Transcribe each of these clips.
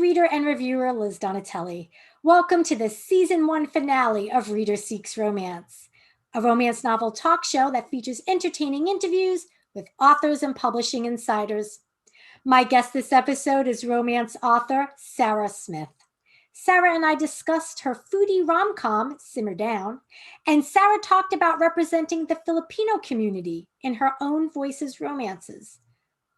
reader and reviewer Liz Donatelli. Welcome to the season 1 finale of Reader Seeks Romance, a romance novel talk show that features entertaining interviews with authors and publishing insiders. My guest this episode is romance author Sarah Smith. Sarah and I discussed her foodie rom-com, Simmer Down, and Sarah talked about representing the Filipino community in her own voices romances.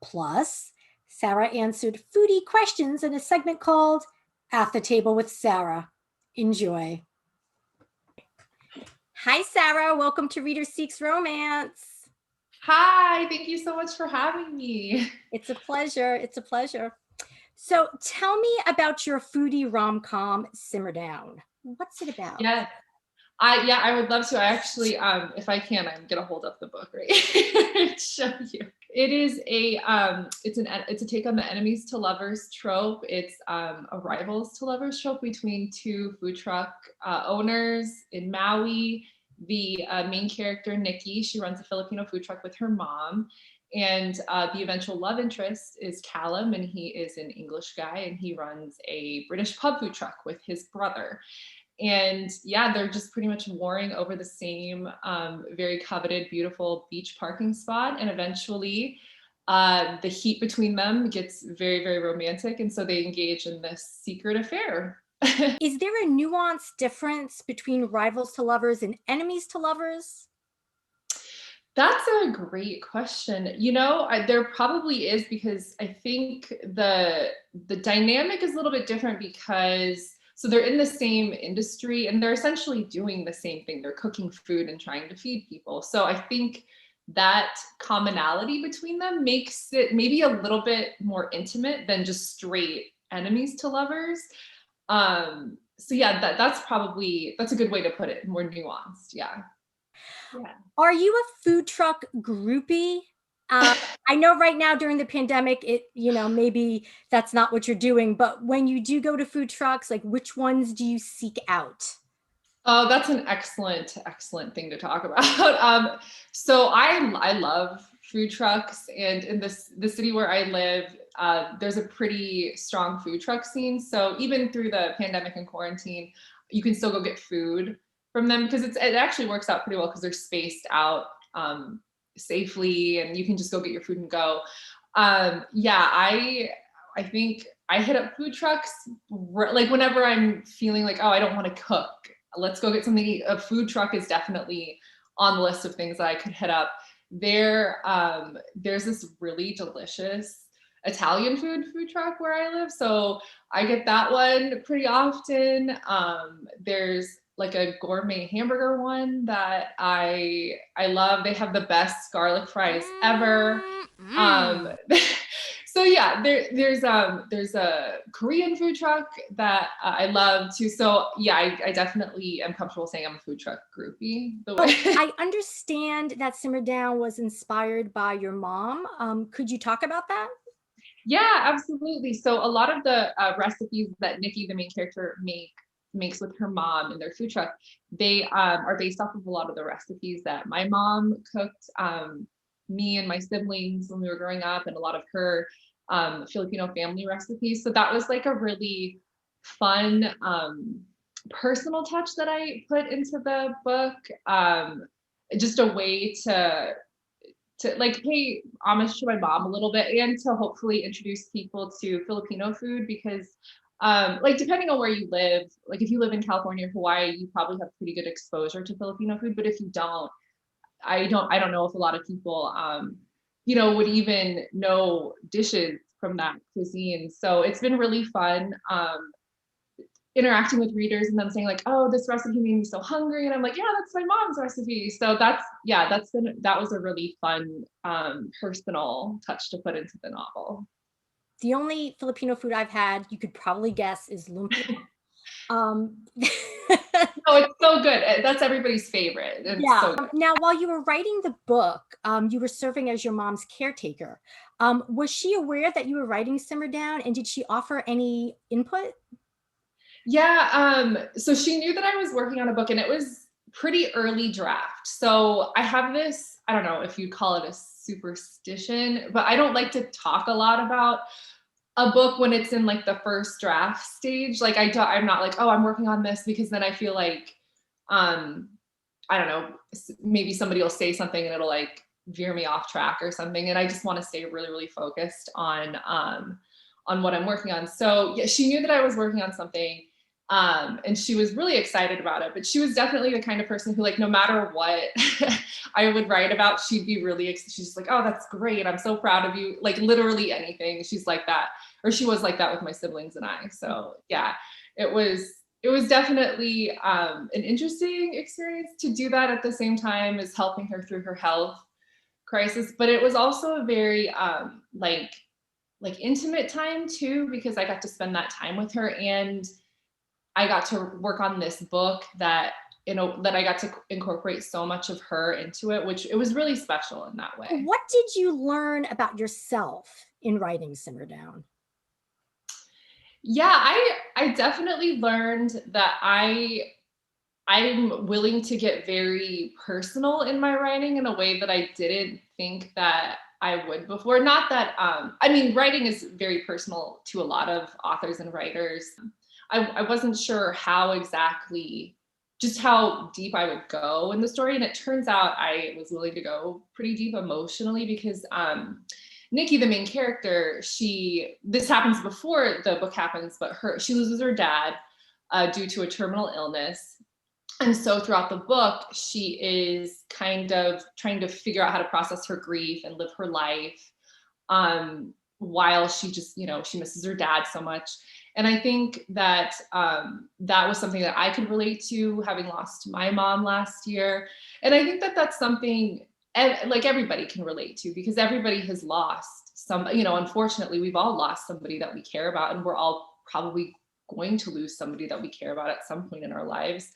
Plus, Sarah answered foodie questions in a segment called At the Table with Sarah. Enjoy. Hi, Sarah. Welcome to Reader Seeks Romance. Hi, thank you so much for having me. It's a pleasure. It's a pleasure. So tell me about your foodie rom-com, Simmer Down. What's it about? I would love to. I actually, if I can, I'm gonna hold up the book right here and show you. It is it's a take on the enemies to lovers trope. It's a rivals to lovers trope between two food truck owners in Maui. The main character, Nikki, she runs a Filipino food truck with her mom. And the eventual love interest is Callum, and he is an English guy, and he runs a British pub food truck with his brother. And yeah, they're just pretty much warring over the same very coveted, beautiful beach parking spot. And eventually the heat between them gets very, very romantic. And so they engage in this secret affair. Is there a nuanced difference between rivals to lovers and enemies to lovers? That's a great question. There probably is, because I think the dynamic is a little bit different because so they're in the same industry and they're essentially doing the same thing. They're cooking food and trying to feed people. So I think that commonality between them makes it maybe a little bit more intimate than just straight enemies to lovers. So yeah, that's a good way to put it, more nuanced. Yeah. Are you a food truck groupie? I know right now during the pandemic, maybe that's not what you're doing, but when you do go to food trucks, like which ones do you seek out? Oh, that's an excellent thing to talk about. So I love food trucks, and in the city where I live, there's a pretty strong food truck scene. So even through the pandemic and quarantine, you can still go get food from them because it actually works out pretty well because they're spaced out safely, and you can just go get your food and go. I think I hit up food trucks like whenever I'm feeling like, oh, I don't want to cook. Let's go get something to eat. A food truck is definitely on the list of things that I could hit up. There's this really delicious Italian food truck where I live, so I get that one pretty often. There's like a gourmet hamburger one that I love. They have the best garlic fries ever. So yeah, there's a Korean food truck that I love too. So yeah, I definitely am comfortable saying I'm a food truck groupie. I understand that Simmer Down was inspired by your mom. Could you talk about that? Yeah, absolutely. So a lot of the recipes that Nikki, the main character, makes with her mom in their food truck, they are based off of a lot of the recipes that my mom cooked me and my siblings when we were growing up, and a lot of her Filipino family recipes. So that was like a really fun personal touch that I put into the book. Just a way to like pay homage to my mom a little bit, and to hopefully introduce people to Filipino food, because like depending on where you live, like if you live in California or Hawaii, you probably have pretty good exposure to Filipino food. But if you don't, I don't know if a lot of people would even know dishes from that cuisine. So it's been really fun interacting with readers and them saying like, oh, this recipe made me so hungry, and I'm like, yeah, that's my mom's recipe. So that was a really fun personal touch to put into the novel. The only Filipino food I've had, you could probably guess, is lumpia. Oh, it's so good. That's everybody's favorite. It's so good. Now, while you were writing the book, you were serving as your mom's caretaker. Was she aware that you were writing Simmer Down, and did she offer any input? Yeah, so she knew that I was working on a book, and it was pretty early draft. So I have this, I don't know if you'd call it a superstition, but I don't like to talk a lot about a book when it's in like the first draft stage. Like I'm not like, oh, I'm working on this, because then I feel like, I don't know, maybe somebody will say something and it'll like veer me off track or something. And I just want to stay really, really focused on what I'm working on. So yeah, she knew that I was working on something. And she was really excited about it, but she was definitely the kind of person who, like, no matter what I would write about, she'd be really, she's just like, oh, that's great. I'm so proud of you. Like literally anything. She's like that, or she was like that with my siblings and I. So yeah, it was definitely an interesting experience to do that at the same time as helping her through her health crisis. But it was also a very like intimate time too, because I got to spend that time with her, and I got to work on this book that, you know, that I got to incorporate so much of her into it, which it was really special in that way. What did you learn about yourself in writing Simmer Down? Yeah, I definitely learned that I'm willing to get very personal in my writing in a way that I didn't think that I would before. Not that I mean, writing is very personal to a lot of authors and writers. I wasn't sure how exactly, just how deep I would go in the story. And it turns out I was willing to go pretty deep emotionally, because Nikki, the main character, this happens before the book happens, but she loses her dad due to a terminal illness. And so throughout the book, she is kind of trying to figure out how to process her grief and live her life, while she just, you know, she misses her dad so much. And I think that that was something that I could relate to, having lost my mom last year. And I think that that's something like everybody can relate to, because everybody has lost some, you know, unfortunately, we've all lost somebody that we care about, and we're all probably going to lose somebody that we care about at some point in our lives.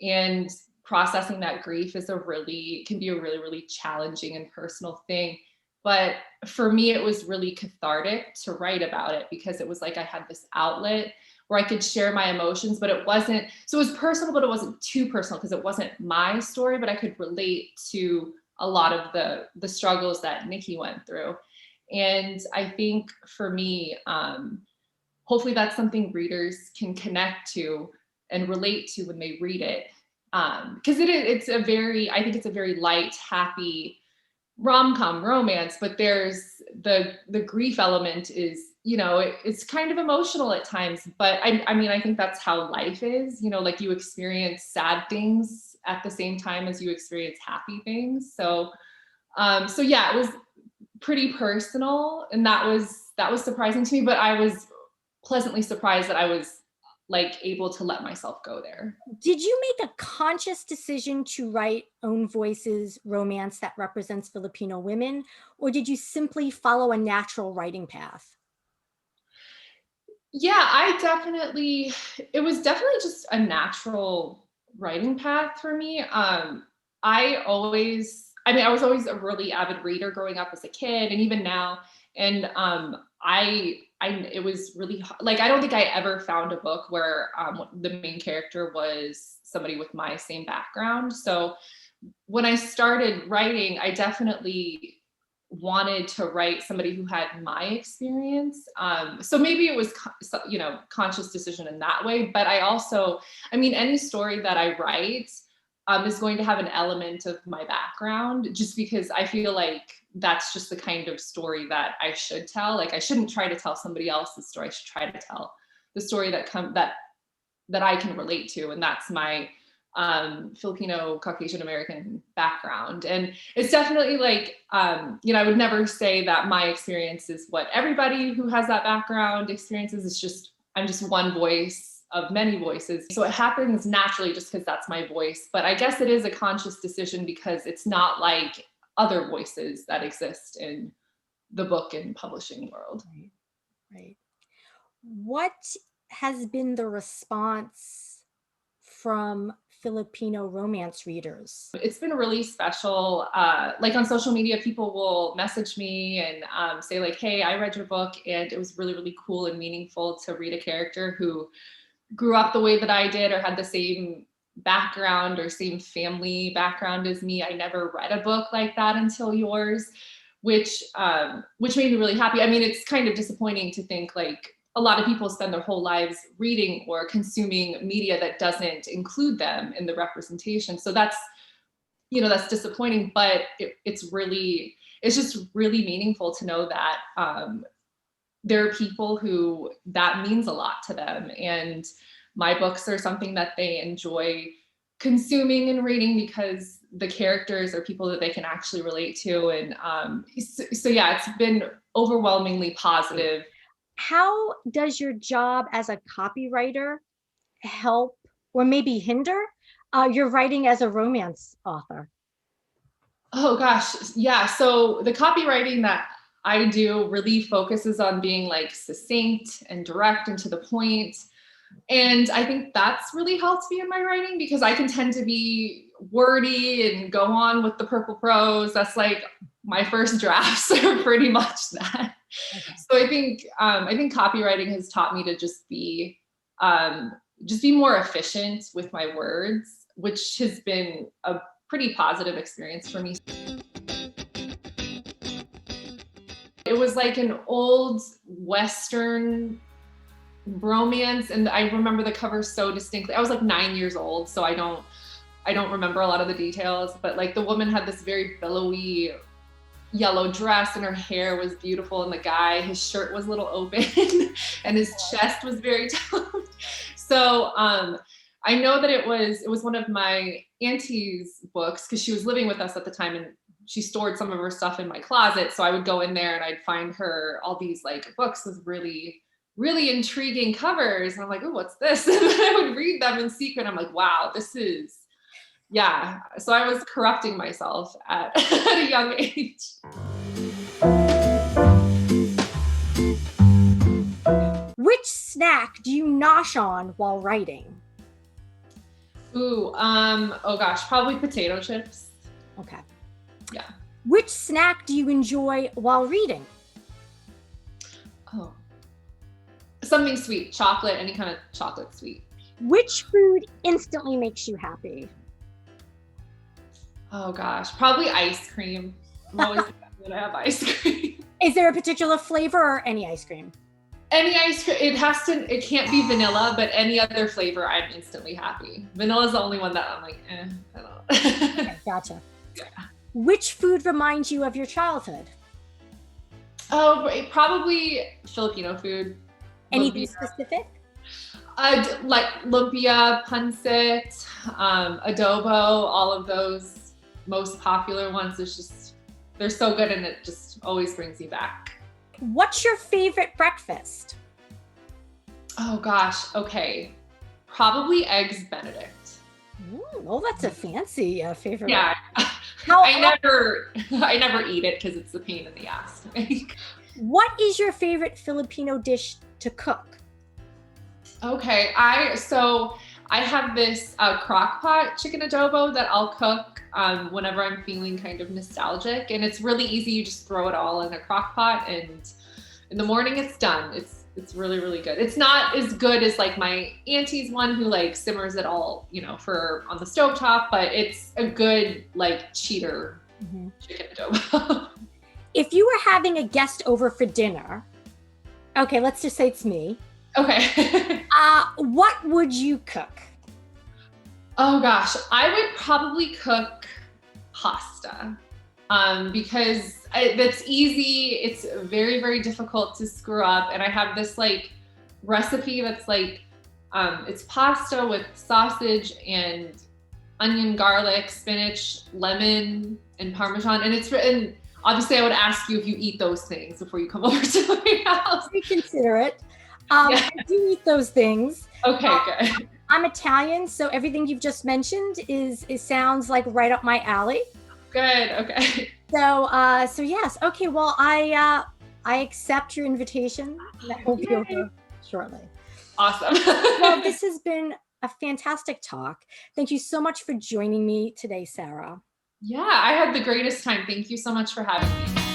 And processing that grief can be a really, really challenging and personal thing. But for me, it was really cathartic to write about it, because it was like I had this outlet where I could share my emotions, but it wasn't, so it was personal, but it wasn't too personal, because it wasn't my story, but I could relate to a lot of the struggles that Nikki went through. And I think for me, hopefully that's something readers can connect to and relate to when they read it. Because I think it's a very light, happy rom-com romance, but there's the grief element is, you know, it's kind of emotional at times, but I mean, I think that's how life is, you know, like you experience sad things at the same time as you experience happy things. So yeah, it was pretty personal, and that was surprising to me, but I was pleasantly surprised that I was like able to let myself go there. Did you make a conscious decision to write Own Voices romance that represents Filipino women, or did you simply follow a natural writing path? Yeah, it was definitely just a natural writing path for me. I was always a really avid reader growing up as a kid and even now. And it was really like, I don't think I ever found a book where the main character was somebody with my same background. So when I started writing, I definitely wanted to write somebody who had my experience. So maybe it was, you know, conscious decision in that way. But I mean, any story that I write is going to have an element of my background, just because I feel like that's just the kind of story that I should tell. Like I shouldn't try to tell somebody else's story. I should try to tell the story that I can relate to, and that's my Filipino Caucasian American background. And it's definitely like, you know, I would never say that my experience is what everybody who has that background experiences. It's just, I'm just one voice of many voices. So it happens naturally just because that's my voice. But I guess it is a conscious decision, because it's not like other voices that exist in the book and publishing world. Right. Right. What has been the response from Filipino romance readers? It's been really special. Like on social media, people will message me and say like, hey, I read your book and it was really, really cool and meaningful to read a character who grew up the way that I did, or had the same background or same family background as me. I never read a book like that until yours. which made me really happy. I mean, it's kind of disappointing to think like a lot of people spend their whole lives reading or consuming media that doesn't include them in the representation. So that's, that's disappointing, but it's just really meaningful to know that there are people who that means a lot to them. And my books are something that they enjoy consuming and reading because the characters are people that they can actually relate to. And so yeah, it's been overwhelmingly positive. How does your job as a copywriter help or maybe hinder your writing as a romance author? Oh gosh, yeah. So the copywriting that I do really focuses on being like succinct and direct and to the point. And I think that's really helped me in my writing because I can tend to be wordy and go on with the purple prose. That's like my first drafts are pretty much that. Okay. So I think copywriting has taught me to just be more efficient with my words, which has been a pretty positive experience for me. It was like an old Western romance, and I remember the cover so distinctly. I was like 9 years old, so I don't remember a lot of the details, but like the woman had this very billowy yellow dress and her hair was beautiful, and the guy, his shirt was a little open and his chest was very toned. So I know that it was one of my auntie's books because she was living with us at the time, and she stored some of her stuff in my closet. So I would go in there and I'd find her all these like books with really, really intriguing covers. And I'm like, oh, what's this? And then I would read them in secret. I'm like, wow, this is, yeah. So I was corrupting myself at a young age. Which snack do you nosh on while writing? Ooh, oh gosh, probably potato chips. Okay. Yeah. Which snack do you enjoy while reading? Oh, something sweet, chocolate, any kind of chocolate sweet. Which food instantly makes you happy? Oh gosh, probably ice cream. I'm always happy when I have ice cream. Is there a particular flavor or any ice cream? Any ice cream, it can't be vanilla, but any other flavor, I'm instantly happy. Vanilla is the only one that I'm like, I don't know. Okay, gotcha. Yeah. Which food reminds you of your childhood? Oh, probably Filipino food. Anything lumpia. Specific? Like lumpia, pancit, adobo, all of those most popular ones. They're so good, and it just always brings me back. What's your favorite breakfast? Oh gosh, okay. Probably eggs Benedict. Oh, that's a fancy favorite. Yeah. I never eat it because it's a pain in the ass to make. What is your favorite Filipino dish to cook? Okay, I have this crock pot chicken adobo that I'll cook whenever I'm feeling kind of nostalgic, and it's really easy. You just throw it all in a crock pot, and in the morning it's done. It's really, really good. It's not as good as like my auntie's one who like simmers it all, for on the stovetop, but it's a good like cheater chicken adobo. If you were having a guest over for dinner, okay, let's just say it's me. Okay. What would you cook? Oh gosh, I would probably cook pasta because that's easy. It's very, very difficult to screw up. And I have this like recipe that's like, it's pasta with sausage and onion, garlic, spinach, lemon, and Parmesan. And obviously I would ask you if you eat those things before you come over to my house. Reconsider it. Yeah. I do eat those things. Okay, good. I'm Italian, so everything you've just mentioned it sounds like right up my alley. Good. Okay. So yes. Okay. Well, I accept your invitation. That will be over shortly. Awesome. Well, this has been a fantastic talk. Thank you so much for joining me today, Sarah. Yeah, I had the greatest time. Thank you so much for having me.